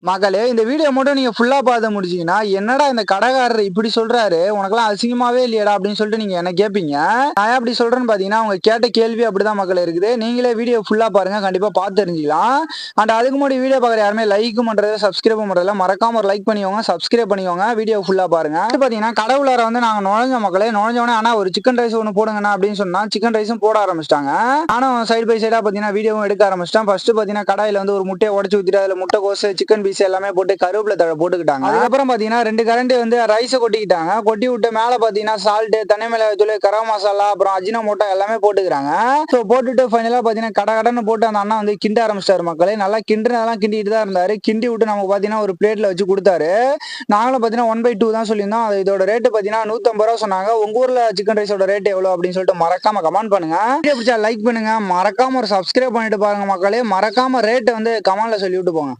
மகளே இந்த வீடியோ மட்டும் நீங்க ஃபுல்லா பார்த்து முடிச்சீங்கன்னா என்னடா இந்த கடைக்காரர் இப்படி சொல்றாரு உனக்கெல்லாம் அசிங்கமாவே இல்லையடா அப்படின்னு சொல்லிட்டு நீங்க என்ன கேட்பீங்க. நான் ஏன் அப்படி சொல்றேன்னு பாத்தீங்கன்னா அவங்க கேட்ட கேள்வி அப்படிதான் மக்கள் இருக்குது. நீங்களே வீடியோ ஃபுல்லா பாருங்க, கண்டிப்பா பார்த்து தெரிஞ்சுக்கலாம். அண்ட் அதுக்கு முன்னாடி வீடியோ பார்க்குற யாருமே லைக் பண்றது சப்ஸ்கிரைப் பண்றதுல மறக்காம ஒரு லைக் பண்ணிக்கோங்க, சப்ஸ்கிரைப் பண்ணிக்கோங்க, வீடியோ ஃபுல்லா பாருங்க. பாத்தீங்கன்னா கடவுளார வந்து நாங்க நுழைஞ்ச மக்களே நுழைஞ்சோடனே ஆனா ஒரு சிக்கன் ரைஸ் ஒன்று போடுங்கண்ணா அப்படின்னு சொன்னா சிக்கன் ரைஸும் போட ஆரம்பிச்சிட்டாங்க. நானும் சைடு பை சைடா பாத்தீங்கன்னா வீடியோவும் எடுக்க ஆரம்பிச்சிட்டேன். ஃபர்ஸ்ட் பாத்தீங்கன்னா கடாயில வந்து ஒரு முட்டையை உடச்சு ஊத்திட்டு அதுல முட்டை கோஸ் சிக்கன் பீஸ் எல்லாமே போட்டு கருவேப்பிலை தழை போட்டுக்கிட்டாங்க. அதுக்கப்புறம் பாத்தீங்கன்னா 2 கரண்டி வந்து ரைஸ் கொட்டிக்கிட்டாங்க. கொட்டி விட்டு மேல பாத்தீங்கன்னா சால்ட், தனி மிளகாய் தூள், கரம் மசாலா, அப்புறம் அஜினோமோட்டோ எல்லாமே போட்டுக்கிறாங்க. ஸோ போட்டுட்டு ஃபைனலா பாத்தீங்கன்னா கடன்னு போட்டு அந்த அண்ணா வந்து கிண்ட ஆரம்பிச்சிட்டாரு மக்களே. நல்லா கிண்டுனதெல்லாம் கிண்டிட்டு தான் இருந்தாரு. கிண்டி விட்டு நமக்கு பாத்தீங்கன்னா ஒரு பிளேட்ல வச்சு கொடுத்தாரு. நாங்களும் பாத்தீங்கன்னா 1/2 தான் சொல்லியிருந்தோம். இதோட ரேட்டு பாத்தீங்கன்னா 150 ரூபா சொன்னாங்க. உங்க ஊர்ல சிக்கன் ரைஸோட ரேட் எவ்வளவு அப்படின்னு சொல்லிட்டு மறக்காம கமெண்ட் பண்ணுங்க. வீடியோ பிடிச்சா லைக் பண்ணுங்க, மறக்காம ஒரு சப்ஸ்கிரைப் பண்ணிட்டு பாருங்க மக்களே. மறக்காம ரேட் வந்து கமெண்ட்ல சொல்லி விட்டு போங்க.